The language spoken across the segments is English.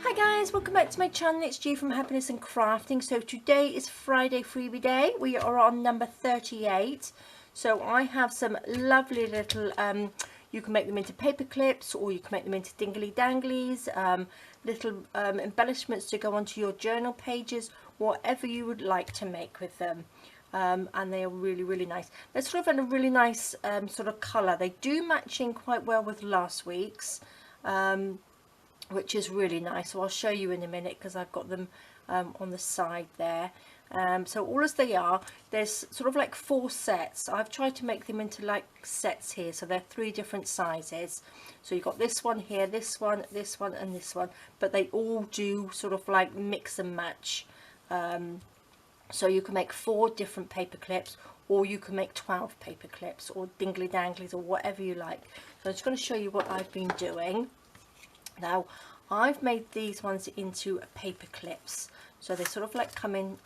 Hi guys, welcome back to my channel. It's G from Happiness and Crafting. So today is Friday freebie day. We are on number 38. So I have some lovely little, you can make them into paper clips or you can make them into dingly danglies, little embellishments to go onto your journal pages, whatever you would like to make with them. And they are really nice. They're sort of in a really nice sort of colour. They do match in quite well with last week's. Which is really nice, so I'll show you in a minute because I've got them on the side there. So all as they are, there's sort of like 4 sets. I've tried to make them into like sets here, so they're 3 different sizes. So you've got this one here, this one and this one, but they all do sort of like mix and match. So you can make 4 different paper clips, or you can make 12 paper clips or dingly danglies or whatever you like. So I'm just going to show you what I've been doing. Now I've made these ones into paper clips, so they sort of like come in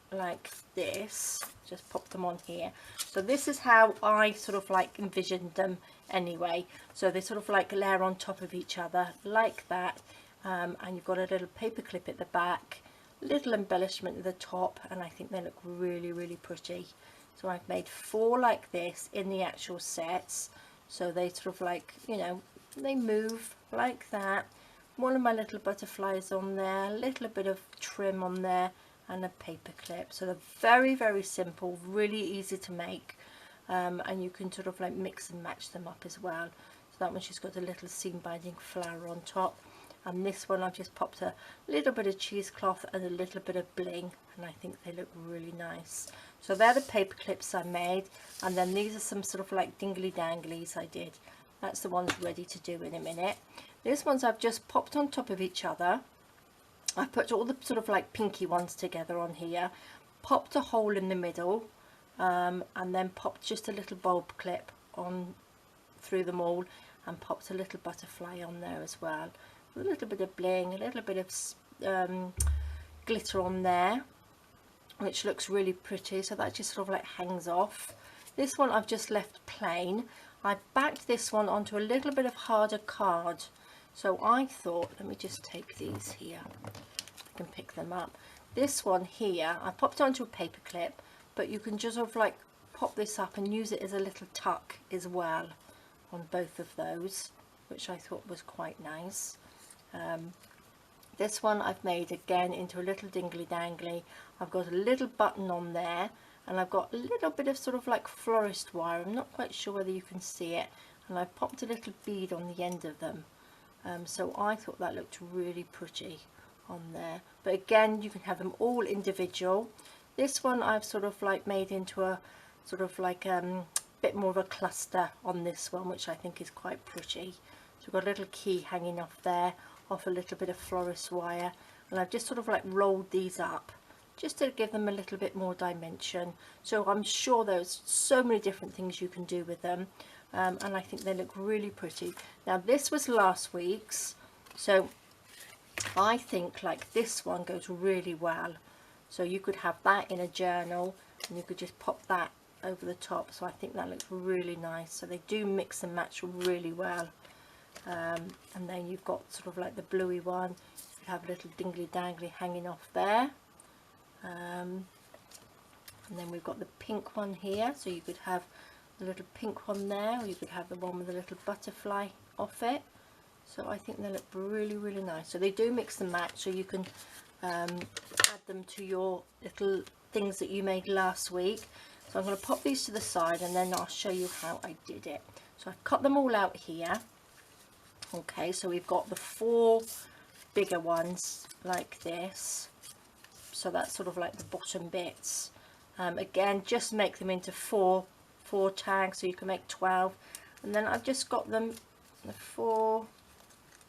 like this. Just pop them on here. So this is how I sort of like envisioned them anyway. So they sort of like layer on top of each other like that, and you've got a little paper clip at the back, little embellishment at the top, and I think they look really pretty. So I've made 4 like this in the actual sets, so they sort of like, you know, they move like that. One of my little butterflies on there, a little bit of trim on there, and a paper clip. So they're very simple, really easy to make, and you can sort of like mix and match them up as well. So that one, she's got a little seam binding flower on top, and this one I've just popped a little bit of cheesecloth and a little bit of bling, and I think they look really nice. So they're the paper clips I made, and then these are some sort of like dingly danglies I did. That's the ones ready to do in a minute. These ones I've just popped on top of each other. I've put all the sort of like pinky ones together on here, popped a hole in the middle, and then popped just a little bulb clip on through them all, and popped a little butterfly on there as well. A little bit of bling, a little bit of glitter on there, which looks really pretty. So that just sort of like hangs off. This one I've just left plain. I backed this one onto a little bit of harder card, so I thought, let me just take these here, I can pick them up. This one here I popped onto a paper clip, but you can just sort of like pop this up and use it as a little tuck as well on both of those, which I thought was quite nice. This one I've made again into a little dingly dangly. I've got a little button on there, and I've got a little bit of sort of like florist wire. I'm not quite sure whether you can see it, and I've popped a little bead on the end of them. So I thought that looked really pretty on there. But again, you can have them all individual. This one I've sort of like made into a sort of like bit more of a cluster on this one, which I think is quite pretty. So we've got a little key hanging off there, off a little bit of florist wire, and I've just sort of like rolled these up just to give them a little bit more dimension. So I'm sure there's so many different things you can do with them, and I think they look really pretty. Now this was last week's, so I think like this one goes really well. So you could have that in a journal, and you could just pop that over the top. So I think that looks really nice. So they do mix and match really well. And then you've got sort of like the bluey one. You have a little dingly dangly hanging off there. And then we've got the pink one here, so you could have the little pink one there, or you could have the one with a little butterfly off it. So I think they look really nice. So they do mix and match, so you can add them to your little things that you made last week. So I'm going to pop these to the side, and then I'll show you how I did it. So I've cut them all out here. Okay, so we've got the 4 bigger ones like this. So that's sort of like the bottom bits. Again, just make them into 4 tags, so you can make 12. And then I've just got them the 4.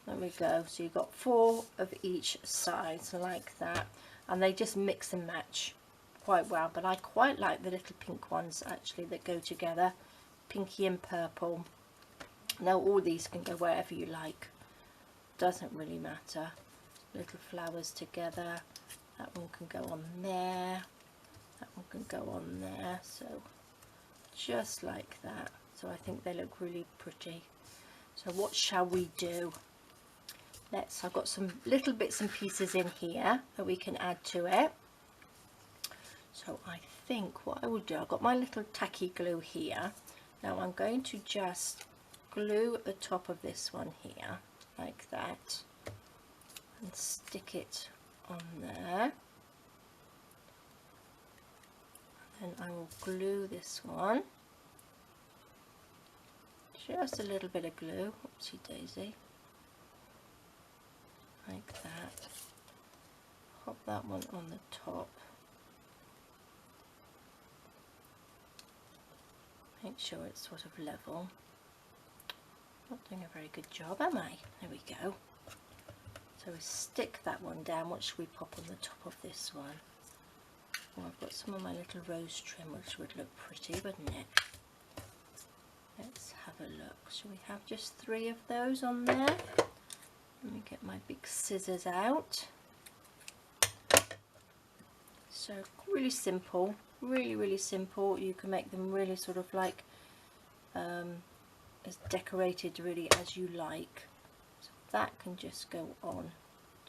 There we go. So you've got 4 of each side, like that, and they just mix and match quite well. But I quite like the little pink ones actually that go together, pinky and purple. Now all these can go wherever you like, doesn't really matter. Little flowers together. That one can go on there, that one can go on there, so just like that. So I think they look really pretty. So what shall we do? I've got some little bits and pieces in here that we can add to it. So I think what I will do, I've got my little tacky glue here. Now I'm going to just glue at the top of this one here, like that, and stick it on there. And I will glue this one. Just a little bit of glue, oopsie daisy, like that. Pop that one on the top. Make sure it's sort of level. Not doing a very good job, am I? There we go. So we stick that one down. What should we pop on the top of this one? Well, I've got some of my little rose trim, which would look pretty, wouldn't it? Let's have a look. Shall we have just 3 of those on there? Let me get my big scissors out. So really simple, really simple. You can make them really sort of like as decorated really as you like. So that can just go on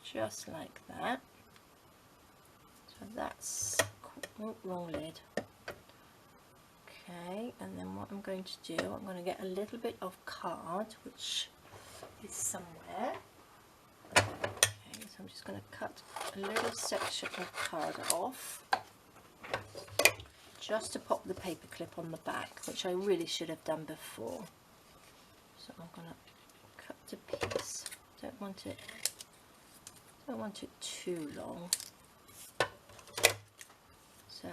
just like that. So that's, oh, wrong lid. Okay, and then what I'm going to do, I'm going to get a little bit of card, which is somewhere. Okay, so I'm just going to cut a little section of card off, just to pop the paper clip on the back, which I really should have done before. So I'm going to cut to piece. Don't want it too long. So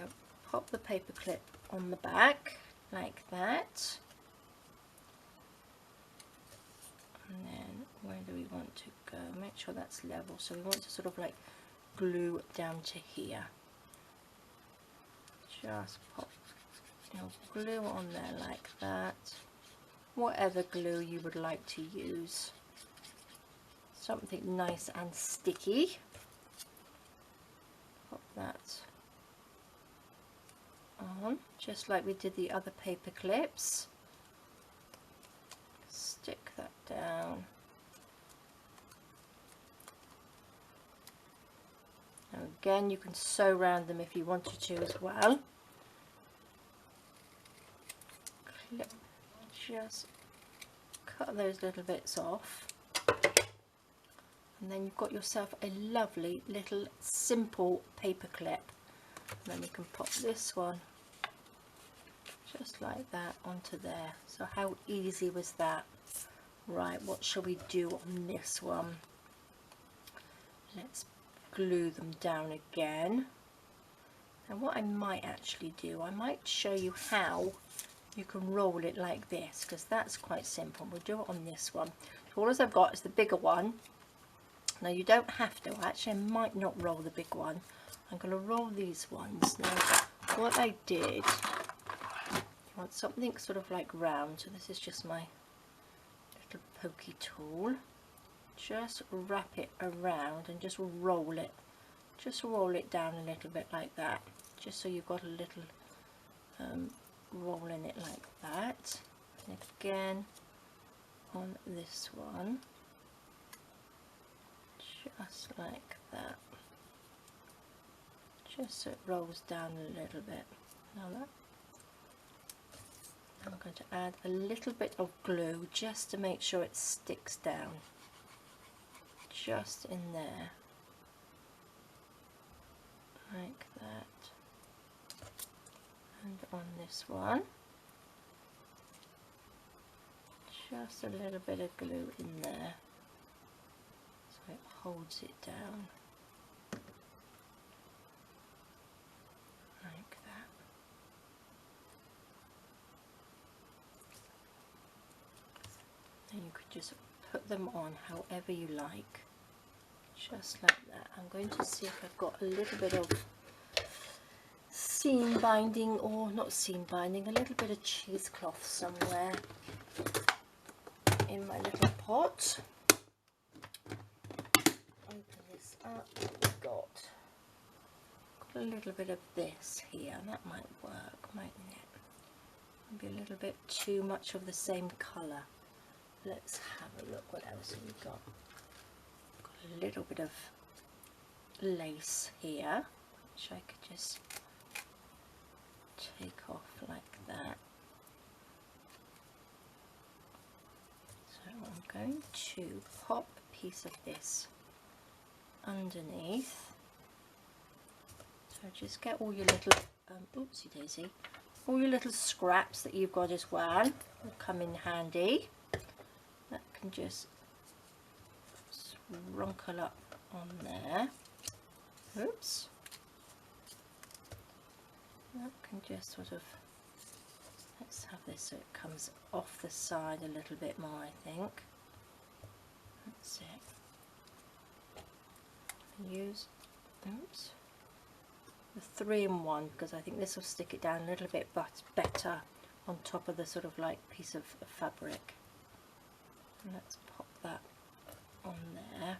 pop the paper clip on the back like that, and then where do we want to go? Make sure that's level. So we want to sort of like glue down to here. Just pop glue on there like that. Whatever glue you would like to use, something nice and sticky. Pop that on, just like we did the other paper clips. Stick that down. Now again, you can sew around them if you wanted to as well. Clip, just cut those little bits off, and then you've got yourself a lovely little simple paper clip. And then we can pop this one just like that onto there. So how easy was that? Right, what shall we do on this one? Let's glue them down again. And what I might actually do, I might show you how you can roll it like this, because that's quite simple. We'll do it on this one. So all I've got is the bigger one. Now you don't have to, actually I might not roll the big one. I'm going to roll these ones. Now what I did, you want something sort of like round, so this is just my little pokey tool. Just wrap it around and just roll it. Just roll it down a little bit like that, just so you've got a little roll in it like that. And again on this one, just like that, just so it rolls down a little bit. Now that I'm going to add a little bit of glue just to make sure it sticks down, just in there like that. And on this one, just a little bit of glue in there so it holds it down like that. And you could just put them on however you like, just like that. I'm going to see if I've got a little bit of seam binding, or not seam binding, a little bit of cheesecloth somewhere in my little pot. Open this up. We've got a little bit of this here, and that might work, mightn't it? Maybe a little bit too much of the same colour. Let's have a look. What else have we got? a little bit of lace here, which I could just take off like that. So I'm going to pop a piece of this underneath. So just get all your little, oopsie daisy, all your little scraps that you've got as well will come in handy. That can just wrinkle up on there. Oops. That can just sort of, let's have this so it comes off the side a little bit more, I think. That's it. Use, oops, the 3-in-1, because I think this will stick it down a little bit better on top of the sort of like piece of fabric. And let's pop that on there. I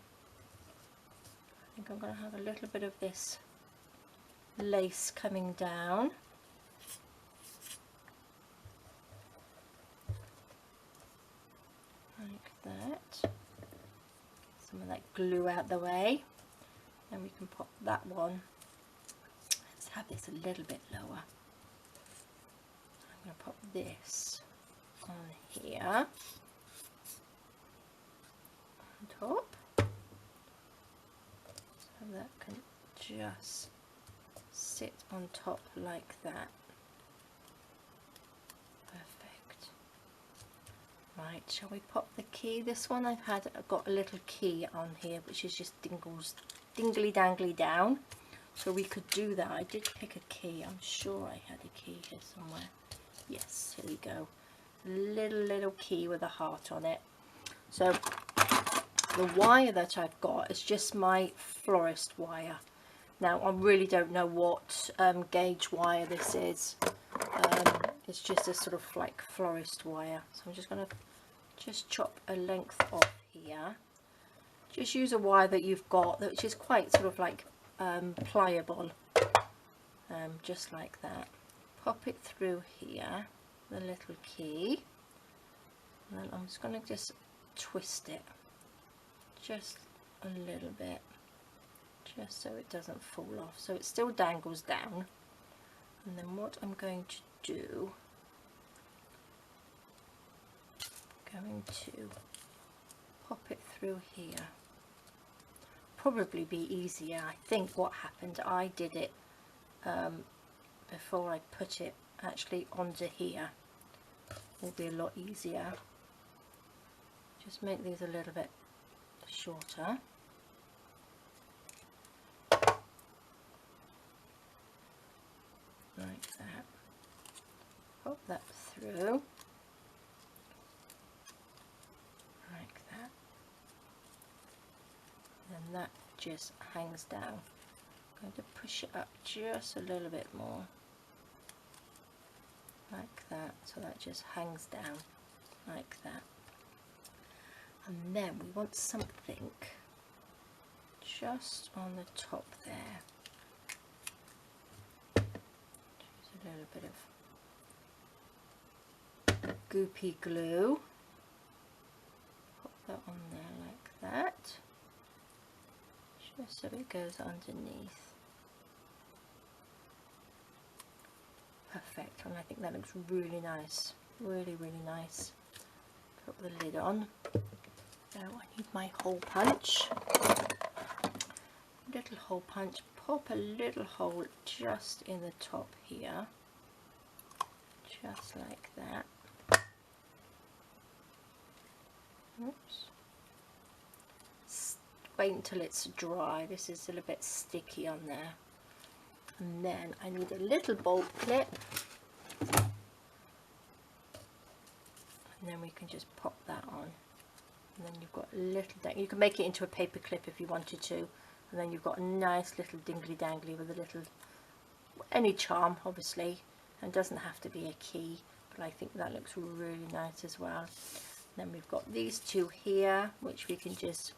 think I'm going to have a little bit of this lace coming down. Like that. Some of that glue out the way. Then we can pop that one. Let's have this a little bit lower. I'm going to pop this on here, on top, so that can just sit on top like that. Perfect. Right, shall we pop the key? This one I've got a little key on here which is just dingly dangly down, so we could do that. I did pick a key, I'm sure I had a key here somewhere. Yes, here we go. Little key with a heart on it. So the wire that I've got is just my florist wire. Now I really don't know what gauge wire this is. It's just a sort of like florist wire. So I'm just going to chop a length off here. Just use a wire that you've got, which is quite sort of like pliable, just like that. Pop it through here, the little key, and then I'm just going to just twist it just a little bit, just so it doesn't fall off, so it still dangles down. And then what I'm going to do, I'm going to pop it through here. Probably be easier. I think what happened, I did it before I put it actually onto here. Will be a lot easier. Just make these a little bit shorter. Like that. Pop that through. Like that. And that just hangs down. I'm going to push it up just a little bit more. Like that, so that just hangs down like that. And then we want something just on the top there. Just a little bit of goopy glue. Pop that on there like that, just so it goes underneath. Perfect, and I think that looks really nice, really nice. Put the lid on. Now I need my hole punch. Little hole punch. Pop a little hole just in the top here, just like that. Oops. Wait until it's dry. This is a little bit sticky on there. And then I need a little bolt clip, and then we can just pop that on, and then you've got a little, you can make it into a paper clip if you wanted to, and then you've got a nice little dingly dangly with a little, any charm obviously, and doesn't have to be a key, but I think that looks really nice as well. And then we've got these two here which we can just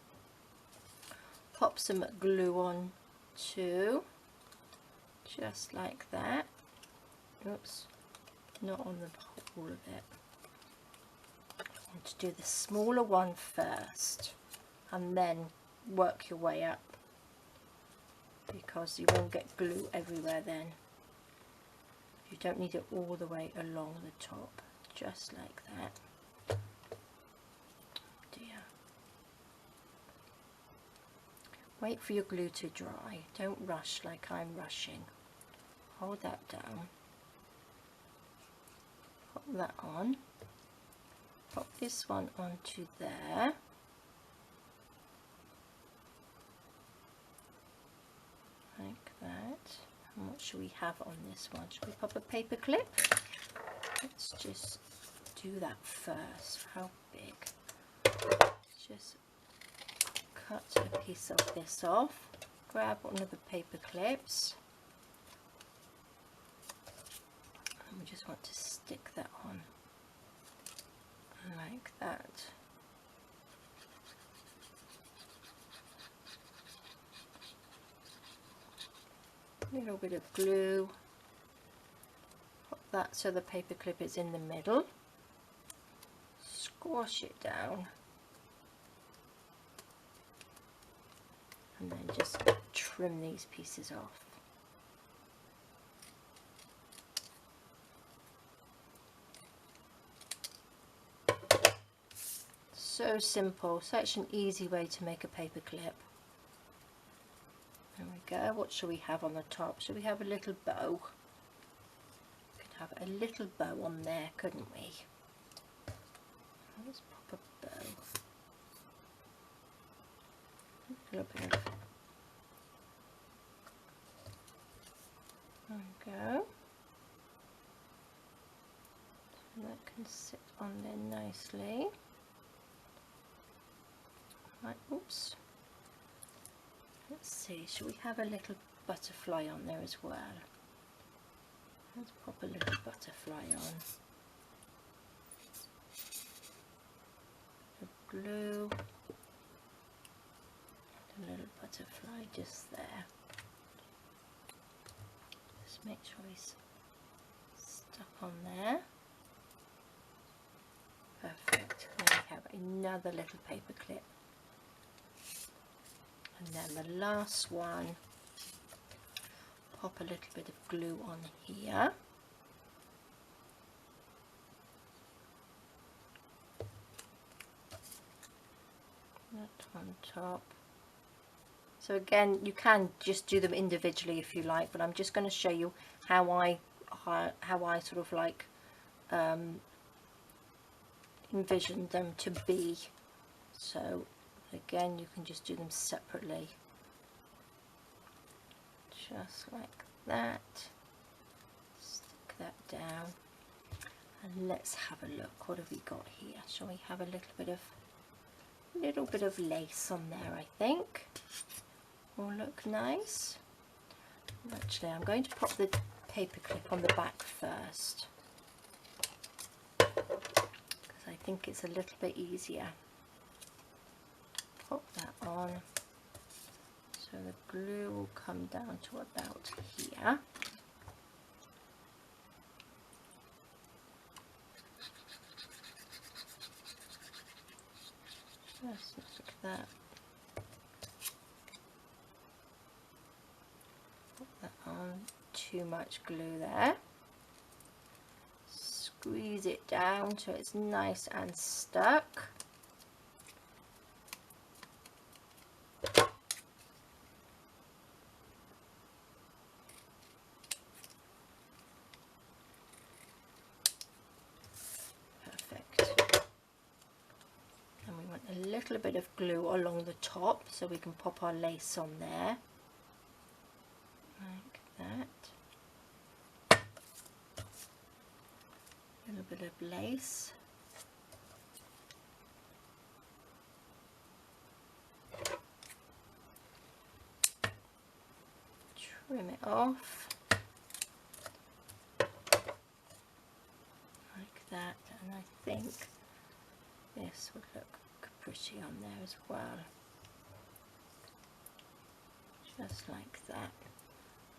pop some glue on to, just like that. Oops, not on the whole of it. I want to do the smaller one first, and then work your way up, because you won't get glue everywhere then. You don't need it all the way along the top, just like that. Dear. Wait for your glue to dry. Don't rush like I'm rushing. Hold that down. Pop that on. Pop this one onto there. Like that. And what should we have on this one? Should we pop a paper clip? Let's just do that first. How big? Just cut a piece of this off. Grab one of the paper clips. And we just want to stick that on. Like that. A little bit of glue. Pop that so the paper clip is in the middle. Squash it down. And then just trim these pieces off. So simple, such an easy way to make a paper clip. There we go. What shall we have on the top? Should we have a little bow? We could have a little bow on there, couldn't we? Let's pop a bow. A little bit of... There we go. So that can sit on there nicely. Right, oops. Let's see, should we have a little butterfly on there as well? Let's pop a little butterfly on. A glue. A little butterfly just there. Just make sure he's stuck on there. Perfect. Then we have another little paper clip. And then the last one, pop a little bit of glue on here. That on top. So again, you can just do them individually if you like, but I'm just going to show you how I sort of like envisioned them to be. So again, you can just do them separately, just like that. Stick that down, and let's have a look. What have we got here? Shall we have a little bit of lace on there? I think will look nice. Actually, I'm going to pop the paper clip on the back first, because I think it's a little bit easier. Pop that on, so the glue will come down to about here. Just like that. Put that on. Too much glue there. Squeeze it down so it's nice and stuck. A little bit of glue along the top so we can pop our lace on there, like that. A little bit of lace. Trim it off like that, and I think this would look pretty on there as well, just like that.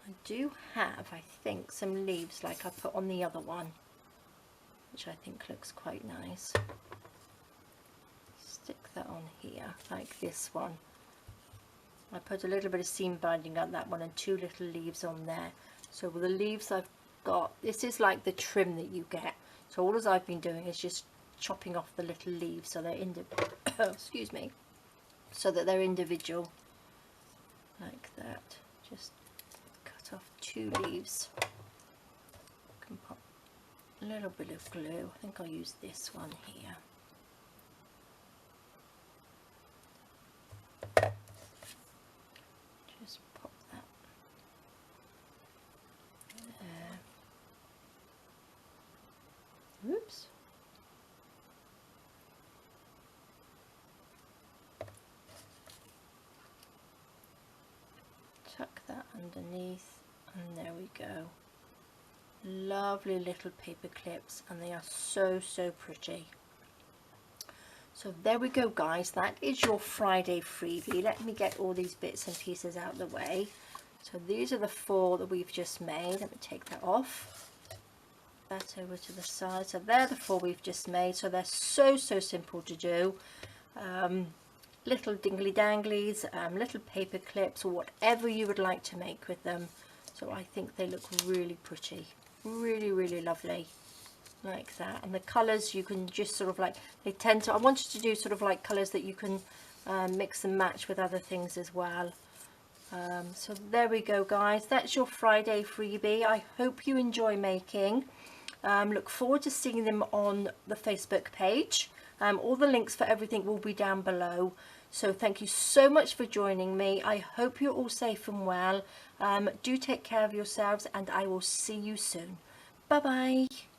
I do have, I think, some leaves like I put on the other one, which I think looks quite nice. Stick that on here like this one, I put a little bit of seam binding on that one and 2 little leaves on there. So with the leaves I've got, this is like the trim that you get. So all as I've been doing is just chopping off the little leaves so they're excuse me, so that they're individual, like that. Just cut off 2 leaves. Can pop a little bit of glue. I think I'll use this one here. Just pop that there. Oops. Tuck that underneath, and there we go. Lovely little paper clips, and they are so pretty. So there we go, guys, that is your Friday freebie. Let me get all these bits and pieces out of the way. So these are the 4 that we've just made. Let me take that off, that over to the side. So they're the 4 we've just made. So they're so simple to do. Little dingly danglies, little paper clips, or whatever you would like to make with them. So I think they look really pretty, really lovely, like that. And the colours, you can just sort of like, they tend to, I wanted to do sort of like colours that you can mix and match with other things as well. So there we go, guys, that's your Friday freebie. I hope you enjoy making. Look forward to seeing them on the Facebook page. All the links for everything will be down below. So thank you so much for joining me. I hope you're all safe and well. Do take care of yourselves, and I will see you soon. Bye bye.